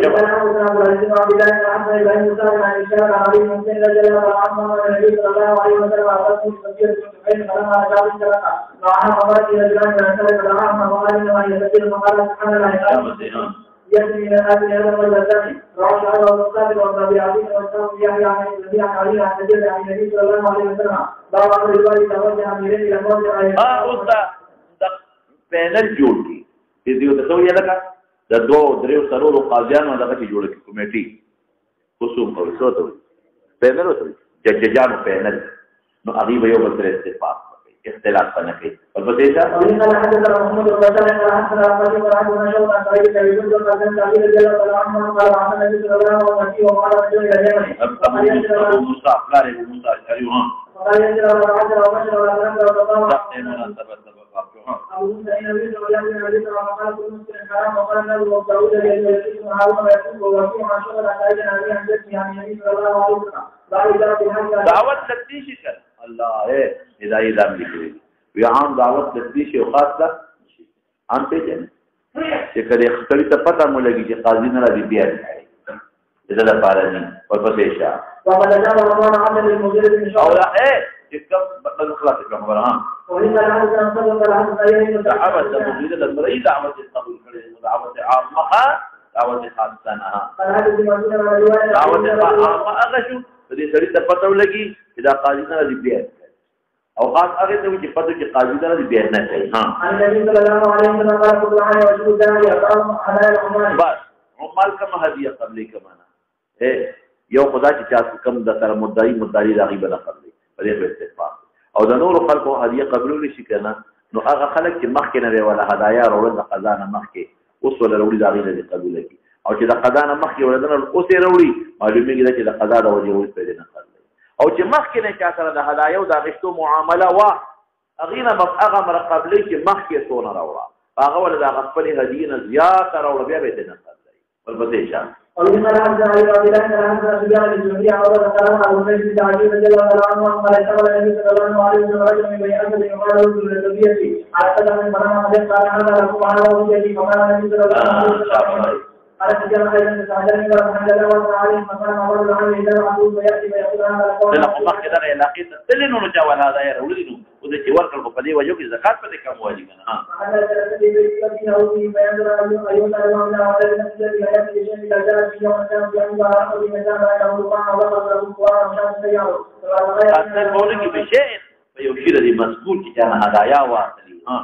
يجري الى هذه هذا والبلدان رواه عنه المصطفى والربيعي والسلام يحيى عن النبي عليه عن النبي صلى الله عليه وسلم باب الروايه توجه من الى موضع استاذ پینل جوړ کی دې یو څه ویل کا د دوه درو سرورو قاضیانو دغه کې جوړ کی کمیټي خصوص په څه پینل وته جججانو پینل نو هغه یو بل سره اتفاق اختلاف نه کوي او په دې سره ان حضرت محمد صلی الله علیه وسلم حضرت ابو بکر رضی الله عنه قال کہ یوسف کا قدم تعبیر رضی اللہ عنہ قال عن النبي صلی الله علیه وسلم وقال رجل يجمع ابو موسى قال ابو موسى ايوه قال يجرى وعجر وبشر ولا تنسى وتقام ابو موسى النبي صلى الله عليه وسلم قال كل مسلم حرام وقال النبي وداود يجلس هارون ويقول وفي ما شغل عن النبي عن جد يعني النبي صلى الله عليه وسلم دعوت تفتیش کر الله ہے ہدایت دام لکھے وی عام دعوت تفتیش او خاص ده عام ته جن چې کله خپل ته پته مو لګي چې قاضي نه راځي بیا دې دا پاره نه ورپسې شه وقد جاء رمضان عمل المدير ان شاء الله اے چې کوم بدل خلاص کوم خبره ها وإن العبد أن صدق العبد غيره دعوت المدير للمرئي دعوت القبول کړي دعوت عامه دعوت خاصه نه دعوت عامه هغه شو دې سړي ته پته ولګي چې دا قاضي نه راځي بیا او خاص هغه ته چې پته چې قاضي نه راځي بیا نه کوي ها النبي صلى الله عليه وسلم قال كل عام وجود داعي اقام على العمال بس عمال كما هديه قبل كما اے یو خدا چې تاسو کوم د سره مدعي راغي بل قبل په دې اتفاق او د نور خلکو هديه قبول شي کنه نو هغه خلک چې مخکې نه ولا هدايا وروړل د خزانه مخکې اوس ولا وروړي داغي نه قبول کی او چې د خزانه مخکې وروړل اوسې وروړي معلومیږي چې د خزانه وجه وي په دې نه او چې مخکې نه چا سره د هدايا او د غشتو معامله وا اغینا هغه مر قبلې چې مخکې سونه راوړه هغه ول د خپل هدیه نه زیات راوړ بیا به دې نه قبلې ورپسې شه ومن الحمد لله رب العالمين سبحانه الجميع اور تعالى ابو بكر الصديق رضي الله عنه قال قال النبي صلى الله عليه وسلم رجل من بني اسد يقال له الربيعي على قدم من بنى قال هذا له على وجهه فقال النبي صلى الله عليه وسلم على سجل خيرا تعالى وحمد الله وتعالى فقال الله عنه اذا عبد ياتي ويقول هذا القول لا الله كده علاقه تلنو رجاو هذا يا رولینو او د چې ورکل په دې وجو کې زکات په دې کوم واجب نه ها هذا الذي يقضي او بيان ايوه الله لا ولا الذي ياتي بشيء لا جاء في يوم كان بيان او بمثال لا يقول الله ولا الله ولا شان سياره اصل بقول کې بشيء یو شی د مذکور کې چې هدایا واصلي ها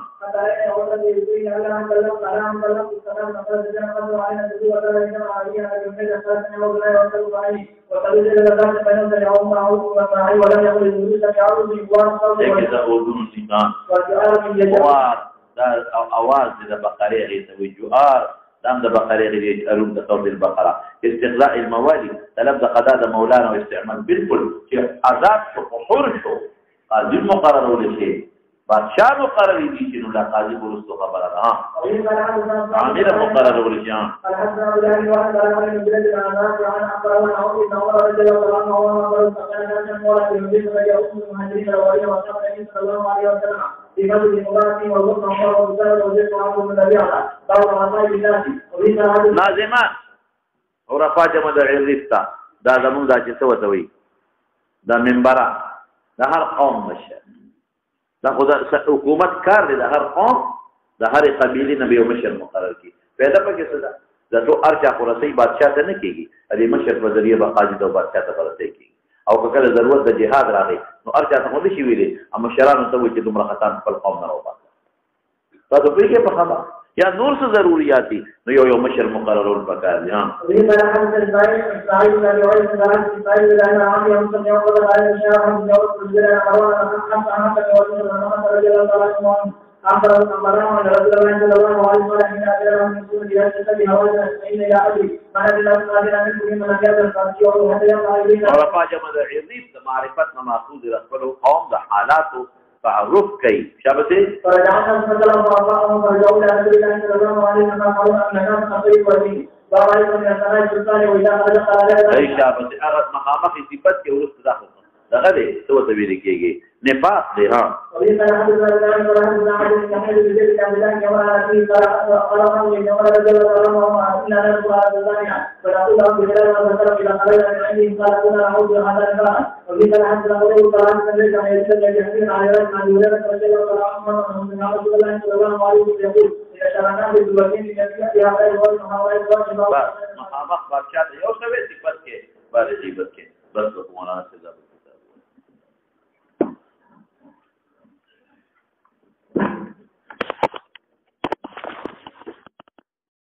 اواز د بقره غیته وی جوار دام د بقره غیته اروم د صوت البقره استغلاء الموالي طلب د قضاء د مولانا او استعمال بالکل چې آزاد شو حر شو قاضي مقرر ولشي بادشاہ مقرر دي چې نو لا قاضي ورستو خبره ده عامل مقرر ولشي ناظمان او رفا جمع د عرفتا دا زمون دا چې څه وته وي دا منبره د هر قوم مشر دا خدای حکومت کار دی د هر قوم د هر قبیله نه یو مشر مقرر کی پیدا پکې څه ده دا ټول ارچا خراسي بادشاہ ته نه کیږي دې مشر په ذریعہ به قاضي او بادشاہ ته ورته کیږي او کله ضرورت د جهاد راغی نو ارچا ته ودی شي ویلي اما مشرانو ته وایي چې دومره خطا خپل قوم نه راوباسه تاسو پرې په خبره یا نور څه ضروريات دي نو یو مشر مقررون پکار دي ها معرفت ماخوذ رسول قوم د حالات تعرف کوي شابه هغه مخامخ صفت کې ورسته داخل دغه دې څه ته ویل کېږي نفاق دی ها مخامخ بادشاہ یو څه صفت کې بارجیبت کې بس مولانا